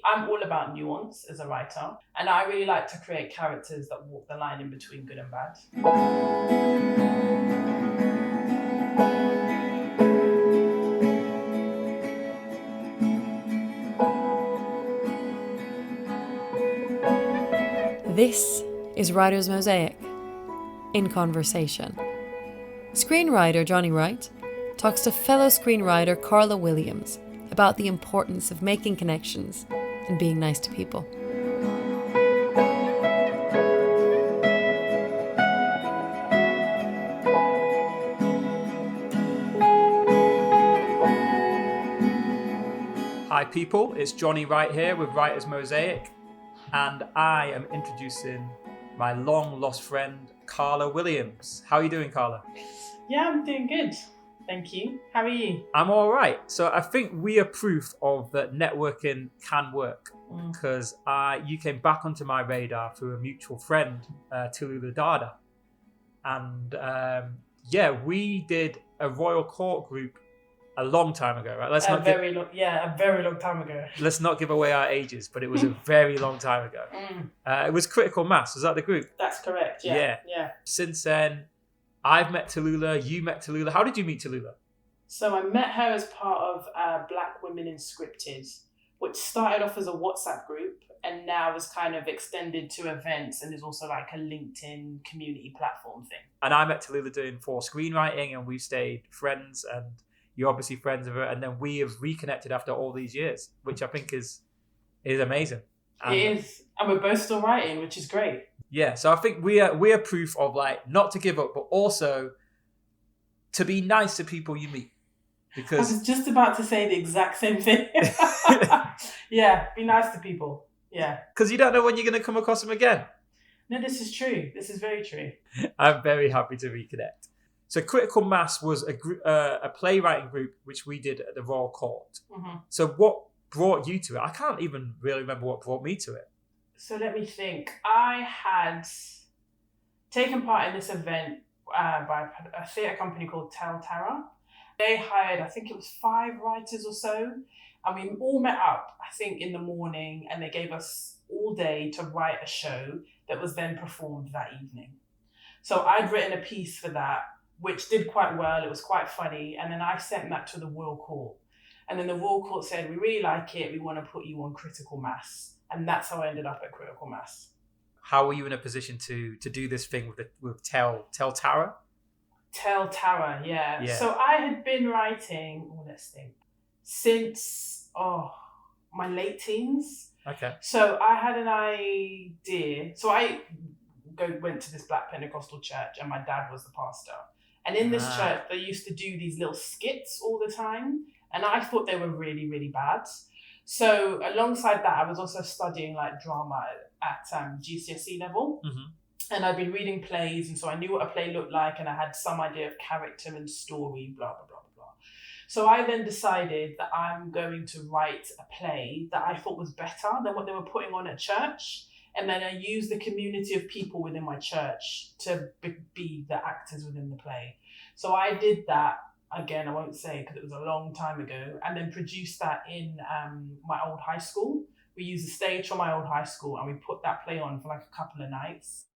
I'm all about nuance as a writer, and I really like to create characters that walk the line in between good and bad. This is Writer's Mosaic, in conversation. Screenwriter Jonny Wright talks to fellow screenwriter Karla Williams about the importance of making connections and being nice to people. Hi people, it's Jonny Wright here with Writer's Mosaic, and I am introducing my long lost friend Karla Williams. How are you doing, Karla? Yeah, I'm doing good. Thank you. How are you? I'm all right. So I think we are proof of that networking can work, because you came back onto my radar through a mutual friend, Tallulah Dada. And we did a royal court group a long time ago, right? A very long time ago. Let's not give away our ages, but it was a very long time ago. It was Critical Mass. Was that the group? That's correct. Yeah. Since then, I've met Tallulah. You met Tallulah. How did you meet Tallulah? So I met her as part of Black Women in Scripted, which started off as a WhatsApp group and now is kind of extended to events and is also like a LinkedIn community platform thing. And I met Tallulah doing for screenwriting, and we stayed friends, and you're obviously friends with her, and then we have reconnected after all these years, which I think is amazing. It is, and we're both still writing, which is great. Yeah, so I think we are proof of like not to give up, but also to be nice to people you meet. Because I was just about to say the exact same thing. Yeah, be nice to people. Yeah, because you don't know when you're going to come across them again. No, this is true. This is very true. I'm very happy to reconnect. So Critical Mass was a playwriting group which we did at the Royal Court. Mm-hmm. So what brought you to it? I can't even really remember what brought me to it. So let me think. I had taken part in this event by a theatre company called Tel Tara. They hired, I think it was 5 writers or so, and we all met up, I think, in the morning, and they gave us all day to write a show that was then performed that evening. So I'd written a piece for that, which did quite well. It was quite funny. And then I sent that to the Royal Court. And then the Royal Court said, we really like it. We want to put you on Critical Mass. And that's how I ended up at Critical Mass. How were you in a position to do this thing with Tel Tara? Tel Tara, yeah. So I had been writing, let's think, since my late teens. Okay. So I had an idea. So I went to this Black Pentecostal church, and my dad was the pastor. And in this church, they used to do these little skits all the time. And I thought they were really, really bad. So alongside that, I was also studying like drama at GCSE level. Mm-hmm. And I'd been reading plays. And so I knew what a play looked like. And I had some idea of character and story, blah, blah, blah, blah, blah. So I then decided that I'm going to write a play that I thought was better than what they were putting on at church. And then I used the community of people within my church to be the actors within the play. So I did that, again, I won't say because it was a long time ago, and then produced that in my old high school. We used the stage from my old high school, and we put that play on for like a couple of nights.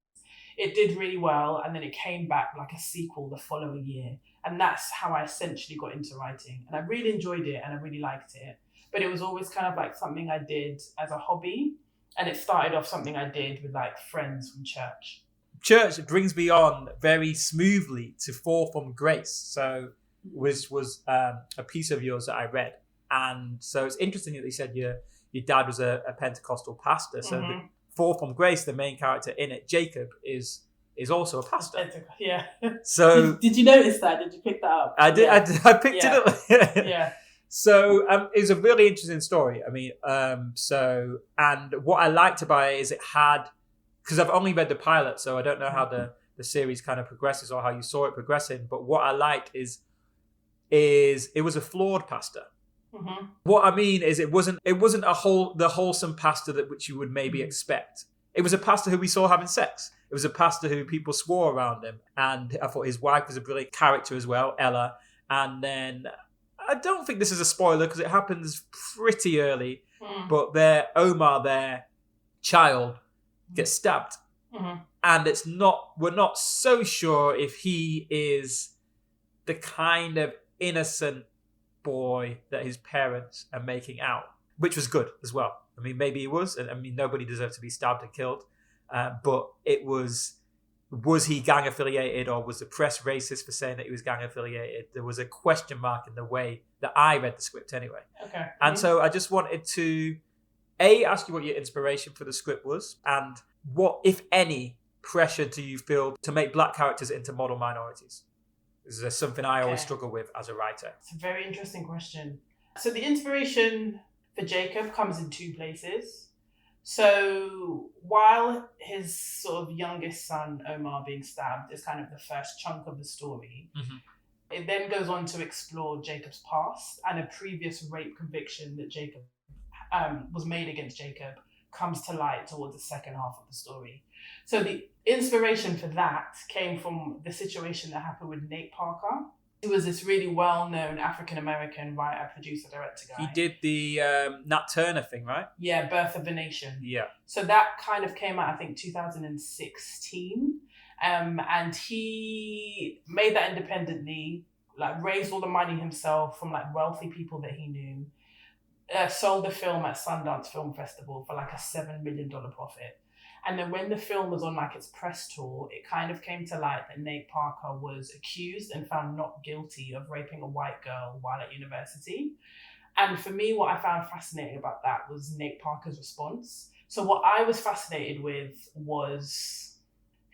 It did really well, and then it came back like a sequel the following year. And that's how I essentially got into writing. And I really enjoyed it, and I really liked it. But it was always kind of like something I did as a hobby. And it started off something I did with like friends from church. Church brings me on very smoothly to Fall from Grace. So was a piece of yours that I read. And so it's interesting that you said your dad was a Pentecostal pastor. So the Fall from Grace, the main character in it, Jacob, is also a pastor. Yeah. So did you notice that? Did you pick that up? I did. Yeah. I picked it up. Yeah. So it was a really interesting story. I mean, and what I liked about it is it had, because I've only read the pilot, so I don't know how the series kind of progresses or how you saw it progressing. But what I liked is it was a flawed pastor. Mm-hmm. What I mean is it wasn't the wholesome pastor that which you would maybe expect. It was a pastor who we saw having sex. It was a pastor who people swore around him, and I thought his wife was a brilliant character as well, Ella. And then I don't think this is a spoiler because it happens pretty early, but their child gets stabbed. And we're not so sure if he is the kind of innocent boy that his parents are making out, which was good as well. I mean, maybe he was. I mean, nobody deserved to be stabbed and killed. But it was he gang affiliated, or was the press racist for saying that he was gang affiliated? There was a question mark in the way that I read the script anyway. Okay. And so I just wanted to ask you what your inspiration for the script was, and what, if any, pressure do you feel to make black characters into model minorities? This is something I always struggle with as a writer. It's a very interesting question. So the inspiration for Jacob comes in two places. So while his sort of youngest son, Omar, being stabbed is kind of the first chunk of the story, it then goes on to explore Jacob's past, and a previous rape conviction that Jacob was made against Jacob comes to light towards the second half of the story. So the inspiration for that came from the situation that happened with Nate Parker. He was this really well-known African-American writer, producer, director guy. He did the Nat Turner thing, right? Yeah, Birth of a Nation. Yeah. So that kind of came out, I think, 2016. And he made that independently, like raised all the money himself from like wealthy people that he knew. Sold the film at Sundance Film Festival for like a $7 million profit. And then when the film was on like its press tour, it kind of came to light that Nate Parker was accused and found not guilty of raping a white girl while at university. And for me, what I found fascinating about that was Nate Parker's response. So what I was fascinated with was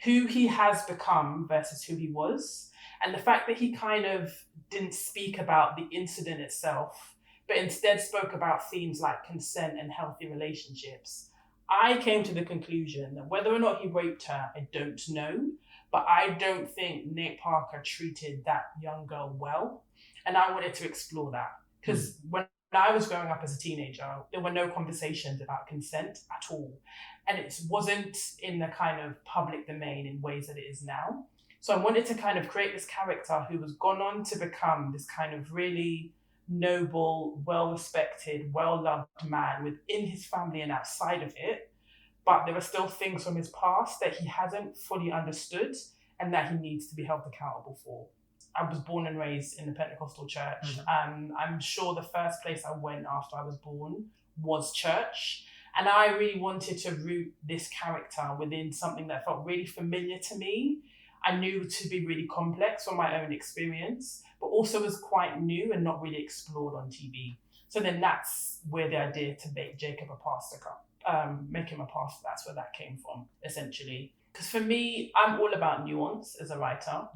who he has become versus who he was. And the fact that he kind of didn't speak about the incident itself, but instead spoke about themes like consent and healthy relationships. I came to the conclusion that whether or not he raped her, I don't know, but I don't think Nate Parker treated that young girl well. And I wanted to explore that. Because when I was growing up as a teenager, there were no conversations about consent at all. And it wasn't in the kind of public domain in ways that it is now. So I wanted to kind of create this character who was gone on to become this kind of really noble, well-respected, well-loved man within his family and outside of it. But there are still things from his past that he hasn't fully understood and that he needs to be held accountable for. I was born and raised in the Pentecostal church. I'm sure the first place I went after I was born was church. And I really wanted to root this character within something that felt really familiar to me. I knew to be really complex from my own experience, but also was quite new and not really explored on TV. So then that's where the idea to make Jacob a pastor, make him a pastor, that's where that came from, essentially. Because for me, I'm all about nuance as a writer.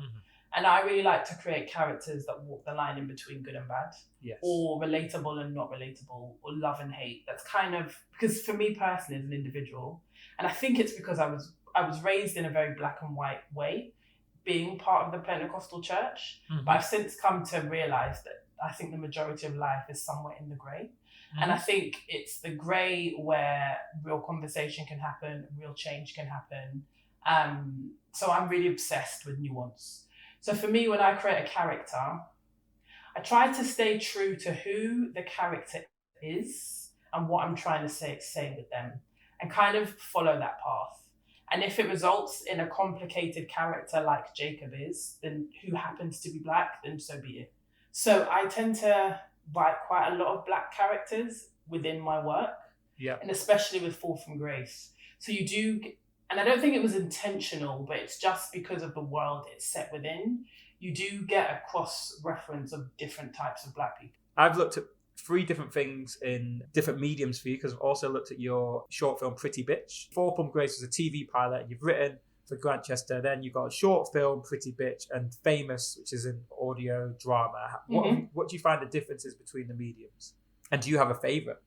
And I really like to create characters that walk the line in between good and bad, or relatable and not relatable, or love and hate. That's kind of, because for me personally as an individual, and I think it's because I was raised in a very black and white way, being part of the Pentecostal church, but I've since come to realize that I think the majority of life is somewhere in the grey. And I think it's the grey where real conversation can happen, real change can happen. So I'm really obsessed with nuance. So for me, when I create a character, I try to stay true to who the character is and what I'm trying to say with them, and kind of follow that path. And if it results in a complicated character like Jacob is, then who happens to be black, then so be it. So I tend to write quite a lot of black characters within my work, and especially with Fall from Grace. So you do, and I don't think it was intentional, but it's just because of the world it's set within, you do get a cross-reference of different types of black people. I've looked at 3 different things in different mediums for you, because I've also looked at your short film Pretty Bitch. Fall from Grace was a TV pilot you've written for Grantchester. Then you've got a short film Pretty Bitch and Famous, which is an audio drama. What do you find the differences between the mediums? And do you have a favourite?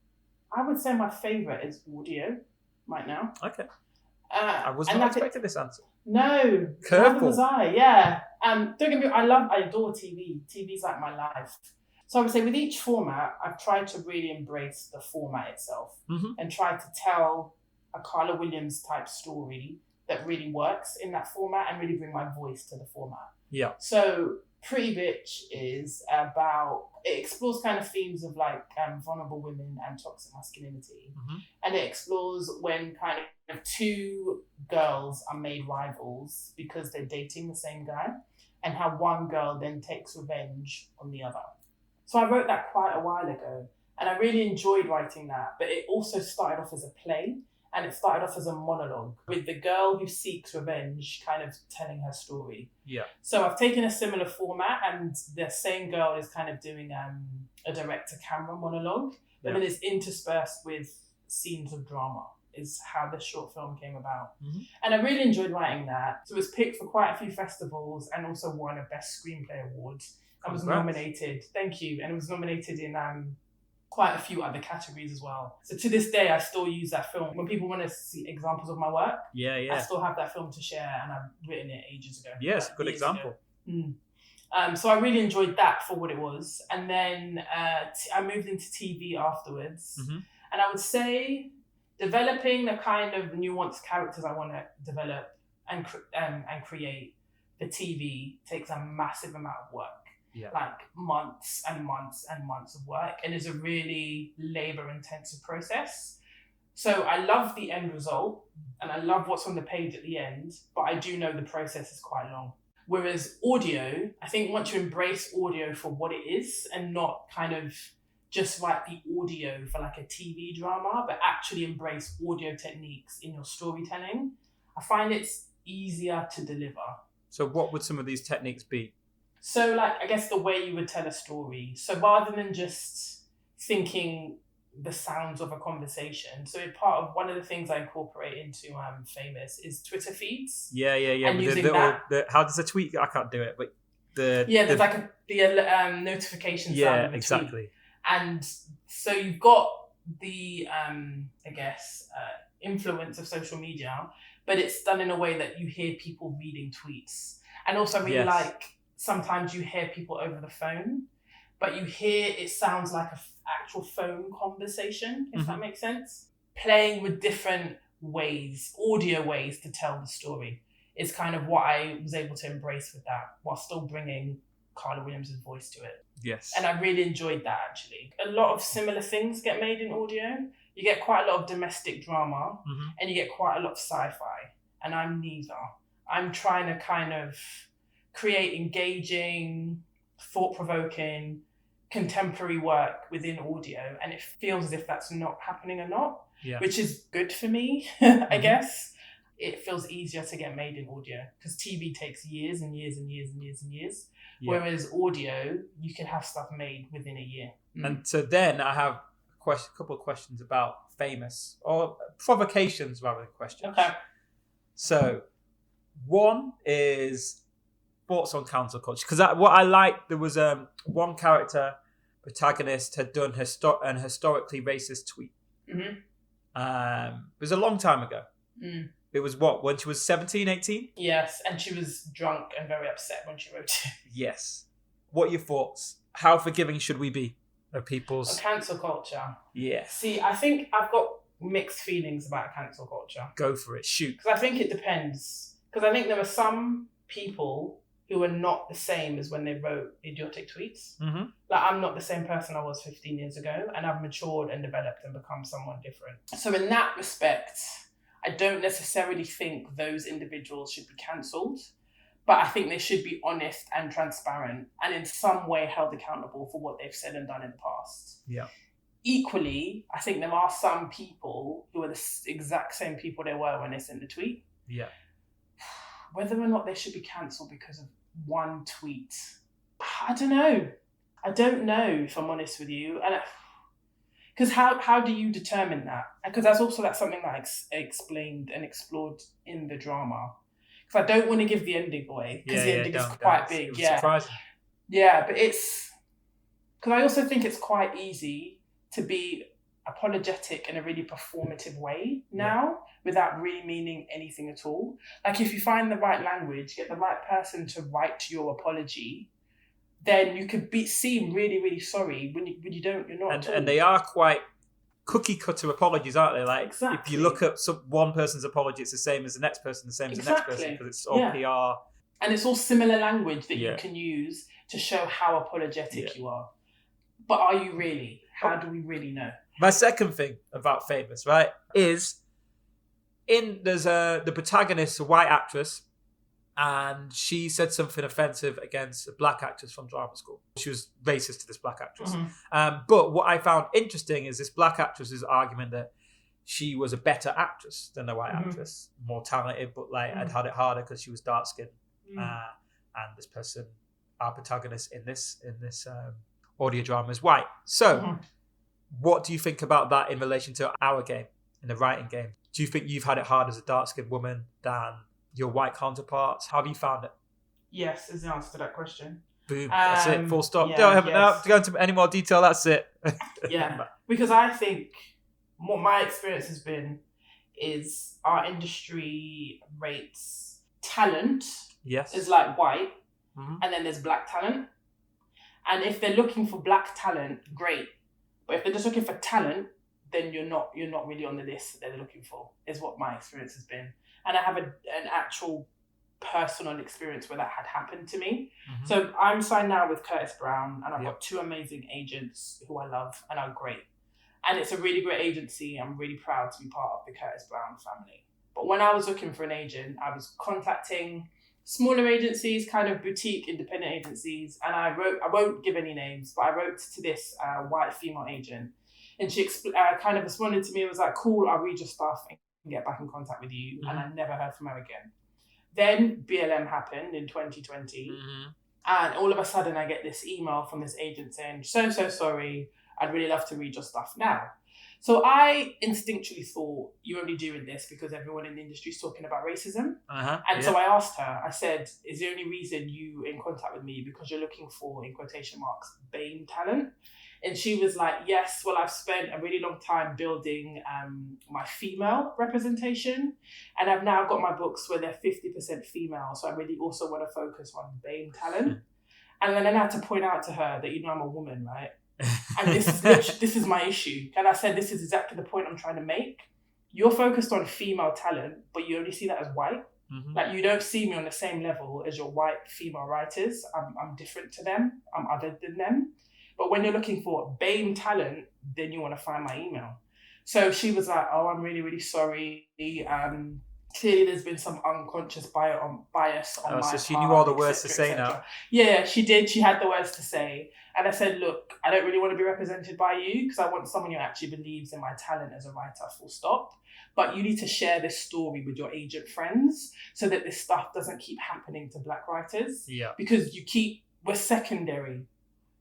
I would say my favourite is audio right now. Okay. I was not expecting this answer. No. Curveball. Neither was I, yeah. Don't get me wrong, I adore TV. TV's like my life. So I would say with each format, I've tried to really embrace the format itself and try to tell a Karla Williams type story that really works in that format and really bring my voice to the format. Yeah. So Pretty Bitch is about, it explores kind of themes of like vulnerable women and toxic masculinity. And it explores when kind of two girls are made rivals because they're dating the same guy, and how one girl then takes revenge on the other. So I wrote that quite a while ago, and I really enjoyed writing that, but it also started off as a play. And it started off as a monologue with the girl who seeks revenge kind of telling her story. Yeah. So I've taken a similar format, and the same girl is kind of doing a direct-to-camera monologue, but then it's interspersed with scenes of drama, is how the short film came about. And I really enjoyed writing that. So it was picked for quite a few festivals and also won a Best Screenplay Award. I was nominated, thank you, and it was nominated in quite a few other categories as well. So to this day, I still use that film. When people want to see examples of my work, I still have that film to share, and I've written it ages ago. Yes, good example. So I really enjoyed that for what it was. And then I moved into TV afterwards. And I would say developing the kind of nuanced characters I want to develop and create for TV takes a massive amount of work. Like months and months and months of work, and is a really labor-intensive process. So I love the end result, and I love what's on the page at the end, but I do know the process is quite long. Whereas audio, I think once you embrace audio for what it is, and not kind of just write the audio for like a TV drama, but actually embrace audio techniques in your storytelling, I find it's easier to deliver. So what would some of these techniques be? So, like, I guess the way you would tell a story. So rather than just thinking the sounds of a conversation, so part of one of the things I incorporate into Famous is Twitter feeds. Yeah. And With using how does a tweet? I can't do it, but there's like the notification sound. Yeah, exactly. Tweet. And so you've got the influence of social media, but it's done in a way that you hear people reading tweets, and also I really like. Sometimes you hear people over the phone, but you hear it sounds like an actual phone conversation, if that makes sense. Playing with different ways, audio ways to tell the story is kind of what I was able to embrace with that, while still bringing Karla Williams' voice to it. Yes. And I really enjoyed that, actually. A lot of similar things get made in audio. You get quite a lot of domestic drama, and you get quite a lot of sci-fi, and I'm neither. I'm trying to kind of create engaging, thought-provoking, contemporary work within audio, and it feels as if that's not happening a lot, which is good for me, I guess. It feels easier to get made in audio, because TV takes years and years and years and years and years, whereas audio, you can have stuff made within a year. And so then I have a couple of questions about Famous, or provocations rather than questions. Okay. So one is thoughts on cancel culture, because what I liked, there was one character protagonist had done an historically racist tweet. It was a long time ago. It was when she was 17, 18? Yes, and she was drunk and very upset when she wrote it. Yes. What are your thoughts? How forgiving should we be of people's... cancel culture. Yeah. See, I think I've got mixed feelings about cancel culture. Go for it. Shoot. Because I think it depends. Because I think there are some people who are not the same as when they wrote idiotic tweets. Like, I'm not the same person I was 15 years ago, and I've matured and developed and become someone different. So in that respect, I don't necessarily think those individuals should be cancelled, but I think they should be honest and transparent, and in some way held accountable for what they've said and done in the past. Yeah. Equally, I think there are some people who are the exact same people they were when they sent the tweet. Yeah. Whether or not they should be cancelled because of one tweet, I don't know. I don't know, if I'm honest with you. And because how do you determine that? Because that's something that I explained and explored in the drama. Because I don't want to give the ending away, because the ending is quite big. It was surprising. Yeah, but it's because I also think it's quite easy to be apologetic in a really performative way now, without really meaning anything at all. Like, if you find the right language, get the right person to write your apology, then you could seem really, really sorry when you don't. You're not. And they are quite cookie cutter apologies, aren't they? Like, exactly. If you look at one person's apology, it's the same as the next person, the same as the next person, because it's all PR. And it's all similar language that you can use, to show how apologetic you are. But are you really? How do we really know? My second thing about Famous, right, is there's the protagonist, a white actress, and she said something offensive against a black actress from drama school. She was racist to this black actress. But what I found interesting is this black actress's argument that she was a better actress than the white actress, more talented, but like had it harder because she was dark skinned. And this person, our protagonist in this audio drama, is white. So, what do you think about that in relation to our game, in the writing game? Do you think you've had it hard as a dark skinned woman than your white counterparts? How have you found it? Yes, is the answer to that question. Boom. That's it. Full stop. Yeah, Don't have to go into any more detail. That's it. Yeah, because I think what my experience has been is our industry rates talent is like white, and then there's black talent. And if they're looking for black talent, great. But if they're just looking for talent, then you're not really on the list that they're looking for, is what my experience has been. And I have an actual personal experience where that had happened to me. So I'm signed now with Curtis Brown, and I've got 2 amazing agents who I love and are great. And it's a really great agency. I'm really proud to be part of the Curtis Brown family. But when I was looking for an agent, I was contacting smaller agencies, kind of boutique independent agencies. And I won't give any names, but I wrote to this white female agent. And she kind of responded to me and was like, cool, I'll read your stuff and get back in contact with you. And I never heard from her again. Then BLM happened in 2020. And all of a sudden I get this email from this agent saying, so sorry, I'd really love to read your stuff now. So I instinctually thought, you're only doing this because everyone in the industry is talking about racism. So I asked her, I said, is the only reason you in contact with me because you're looking for, in quotation marks, BAME talent? And she was like, yes, well, I've spent a really long time building my female representation. And I've now got my books where they're 50% female. So I really also want to focus on BAME talent. And then I had to point out to her that, I'm a woman, right? And this is my issue. And I said, this is exactly the point I'm trying to make. You're focused on female talent, but you only see that as white. Like, you don't see me on the same level as your white female writers. I'm different to them. I'm other than them. But when you're looking for BAME talent, then you want to find my email. So she was like, oh, I'm really, really sorry. Clearly there's been some unconscious bias on my part. So she knew all the words to say now. Yeah, she did. She had the words to say. And I said, look, I don't really want to be represented by you because I want someone who actually believes in my talent as a writer, full stop. But you need to share this story with your agent friends so that this stuff doesn't keep happening to black writers. Because we're secondary.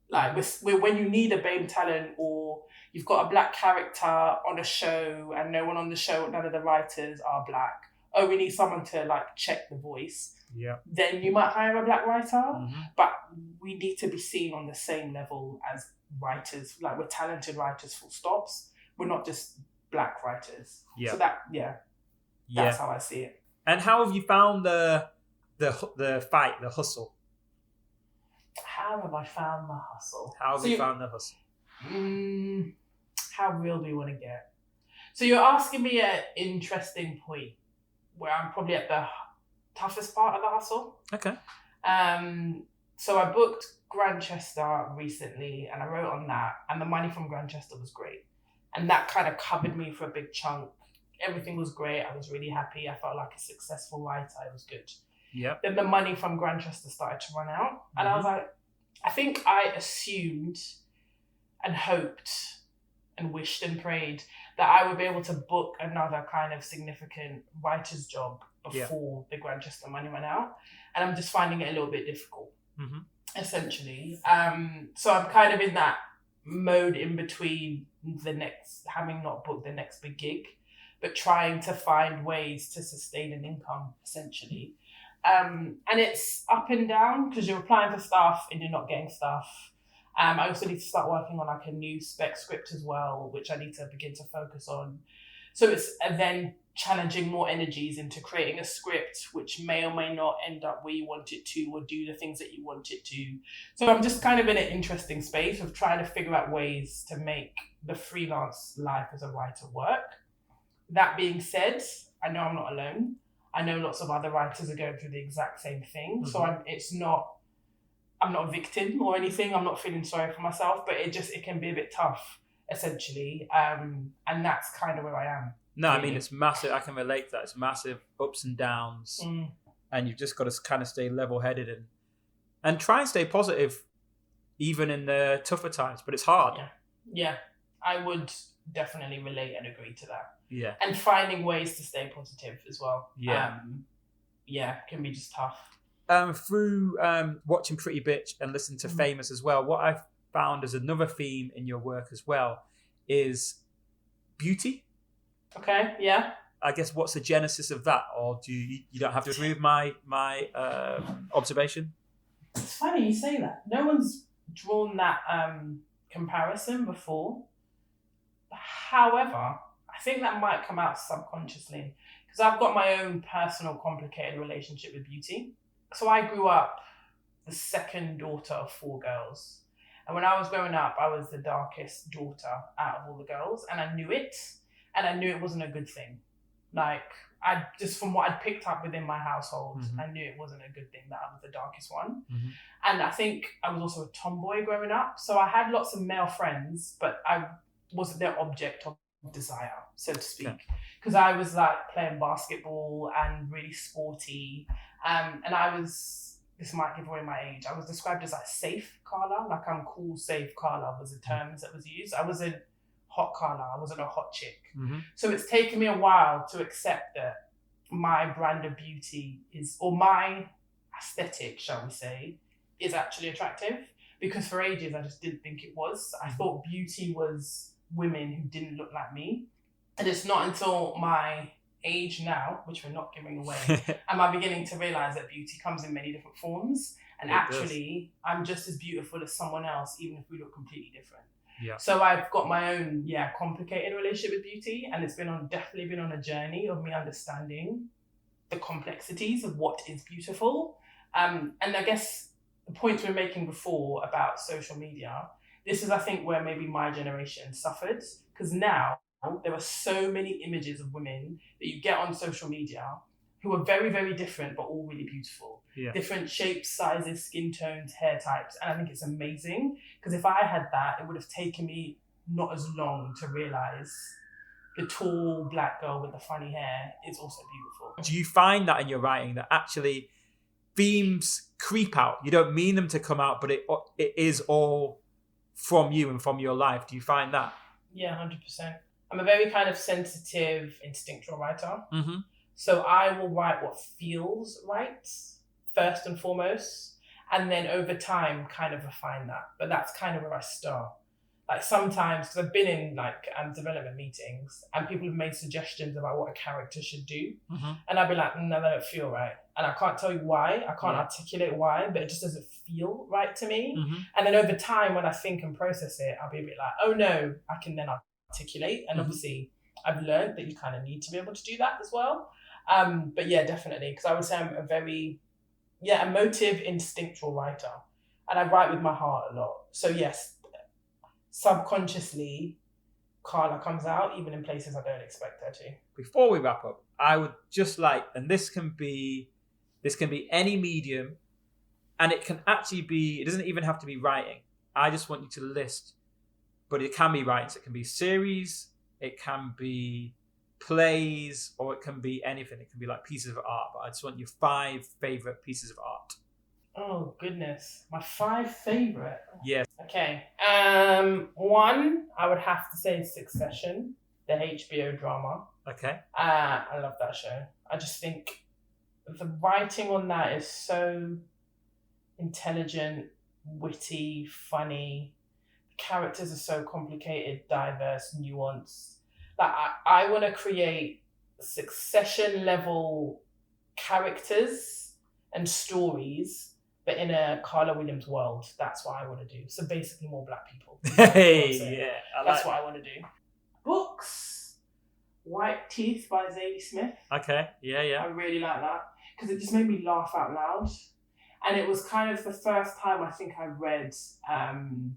Like, we're when you need a BAME talent or you've got a black character on a show and no one on the show, none of the writers are black. Oh, we need someone to like check the voice. Then you might hire a black writer, but we need to be seen on the same level as writers. Like, we're talented writers, full stops. We're not just black writers. So that's how I see it. And how have you found the fight, the hustle? How have I found the hustle? How have you found the hustle? How real do we want to get? So you're asking me an interesting point where I'm probably at the toughest part of the hustle. Okay. So I booked Grantchester recently and I wrote on that, and the money from Grantchester was great. And that kind of covered me for a big chunk. Everything was great. I was really happy. I felt like a successful writer. It was good. Then the money from Grantchester started to run out. And I was like, I think I assumed and hoped and wished and prayed that I would be able to book another kind of significant writer's job before the Grantchester money went out. And I'm just finding it a little bit difficult, essentially. So I'm kind of in that mode in between having not booked the next big gig, but trying to find ways to sustain an income, essentially. And it's up and down because you're applying for stuff and you're not getting stuff. I also need to start working on like a new spec script as well, which I need to begin to focus on. So it's then challenging more energies into creating a script which may or may not end up where you want it to or do the things that you want it to. So I'm just kind of in an interesting space of trying to figure out ways to make the freelance life as a writer work. That being said, I know I'm not alone. I know lots of other writers are going through the exact same thing. So I'm not a victim or anything. I'm not feeling sorry for myself, but it can be a bit tough, essentially. And that's kind of where I am. No, really. I mean, it's massive. I can relate to that. It's massive ups and downs. And you've just got to kind of stay level-headed and try and stay positive even in the tougher times. But it's hard. Yeah, I would definitely relate and agree to that. Yeah. And finding ways to stay positive as well. Yeah. Can be just tough. Through watching Pretty Bitch and listening to Famous as well, what I've found as another theme in your work as well is beauty. Okay, yeah. I guess what's the genesis of that, or do you don't have to agree with my observation? It's funny you say that. No one's drawn that comparison before. However, I think that might come out subconsciously because I've got my own personal complicated relationship with beauty. So I grew up the second daughter of 4 girls. And when I was growing up, I was the darkest daughter out of all the girls. And I knew it. And I knew it wasn't a good thing. Like, I just from what I'd picked up within my household, I knew it wasn't a good thing that I was the darkest one. And I think I was also a tomboy growing up. So I had lots of male friends, but I wasn't their object of desire, so to speak. Because I was like playing basketball and really sporty. And I was, this might give away my age, I was described as like safe Karla. Like I'm cool, safe Karla was the terms that was used. I wasn't hot Karla, I wasn't a hot chick. So it's taken me a while to accept that my brand of beauty is, or my aesthetic, shall we say, is actually attractive. Because for ages, I just didn't think it was. I thought beauty was women who didn't look like me. And it's not until my age now, which we're not giving away, am I beginning to realize that beauty comes in many different forms. And I'm just as beautiful as someone else, even if we look completely different. Yeah. So I've got my own, complicated relationship with beauty, and it's definitely been on a journey of me understanding the complexities of what is beautiful. And I guess the points we were making before about social media, this is, I think, where maybe my generation suffered, because now there are so many images of women that you get on social media who are very, very different, but all really beautiful. Different shapes, sizes, skin tones, hair types. And I think it's amazing because if I had that, it would have taken me not as long to realize the tall black girl with the funny hair is also beautiful. Do you find that in your writing that actually themes creep out? You don't mean them to come out, but it is all from you and from your life. Do you find that? Yeah, 100%. I'm a very kind of sensitive, instinctual writer. So I will write what feels right first and foremost, and then over time kind of refine that. But that's kind of where I start. Like sometimes, because I've been in like development meetings and people have made suggestions about what a character should do. And I'll be like, no, that don't feel right. And I can't tell you why, I can't articulate why, but it just doesn't feel right to me. And then over time, when I think and process it, I'll be a bit like, oh no, I can then articulate. And obviously I've learned that you kind of need to be able to do that as well. But yeah, definitely, because I would say I'm a very, emotive, instinctual writer. And I write with my heart a lot. So yes, subconsciously, Karla comes out even in places I don't expect her to. Before we wrap up, I would just like, and this can be any medium, and it can actually be, it doesn't even have to be writing. I just want you to list, but it can be writing. So it can be series, it can be plays, or it can be anything. It can be like pieces of art, but I just want your 5 favorite pieces of art. Oh goodness, my 5 favorite. Yes. Okay. One I would have to say is Succession, the HBO drama. Okay. I love that show. I just think the writing on that is so intelligent, witty, funny. The characters are so complicated, diverse, nuanced. Like I want to create Succession level characters and stories, but in a Karla Williams world. That's what I want to do. So basically more black people. Hey, That's what I want to do. Books. White Teeth by Zadie Smith. Okay, yeah. I really like that because it just made me laugh out loud. And it was kind of the first time I think I read an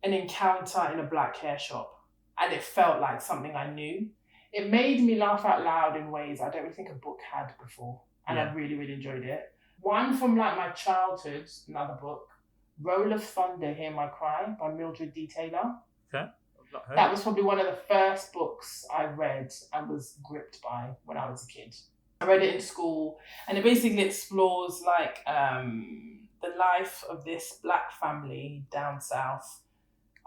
encounter in a black hair shop. And it felt like something I knew. It made me laugh out loud in ways I don't really think a book had before. And I really, really enjoyed it. One from like my childhood, another book, Roll of Thunder, Hear My Cry by Mildred D. Taylor. Okay. I've not heard. That was probably one of the first books I read and was gripped by when I was a kid. I read it in school, and it basically explores like the life of this black family down south.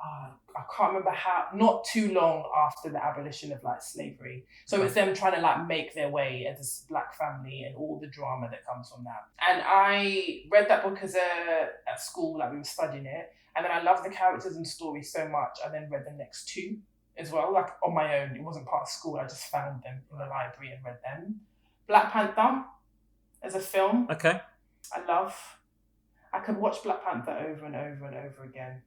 I can't remember how, not too long after the abolition of like slavery. So it's them trying to like make their way as this black family and all the drama that comes from that. And I read that book at school, like we were studying it. And then I loved the characters and story so much. I then read the next two as well, like on my own. It wasn't part of school. I just found them in the library and read them. Black Panther as a film. Okay. I could watch Black Panther over and over and over again.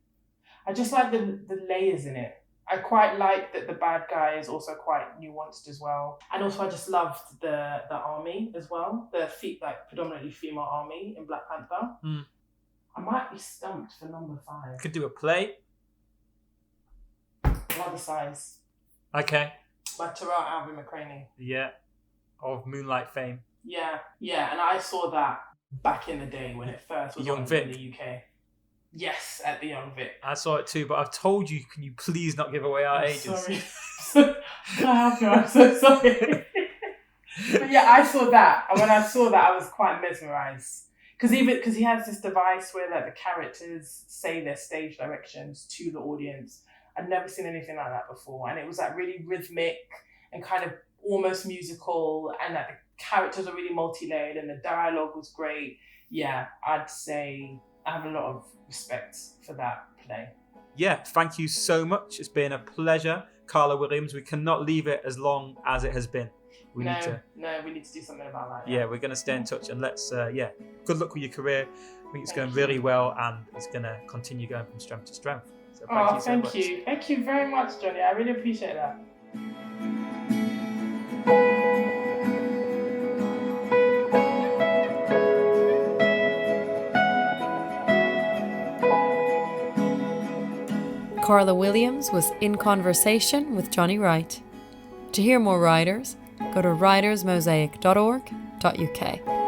I just like the layers in it. I quite like that the bad guy is also quite nuanced as well. And also I just loved the army as well. The predominantly female army in Black Panther. Mm. I might be stumped for number 5. Could do a play. Brother Size. Okay. By Terrell Alvin McCraney. Yeah. Of Moonlight fame. Yeah, and I saw that back in the day when it first was Young on Vic. in the UK. Yes, at the Young Vic. I saw it too, but I've told you, can you please not give away our ages? Sorry. I'm so sorry. But yeah, I saw that. And when I saw that, I was quite mesmerised. Because he has this device where like the characters say their stage directions to the audience. I'd never seen anything like that before. And it was like really rhythmic and kind of almost musical. And like the characters are really multi-layered and the dialogue was great. Yeah, I'd say I have a lot of respect for that play. Yeah, thank you so much. It's been a pleasure, Karla Williams. We cannot leave it as long as it has been. We need to do something about that. Yeah, we're going to stay in touch, and let's, good luck with your career. I think it's going really well, and it's going to continue going from strength to strength. So thank you so much. Thank you very much, Jonny. I really appreciate that. Karla Williams was in conversation with Jonny Wright. To hear more writers, go to writersmosaic.org.uk.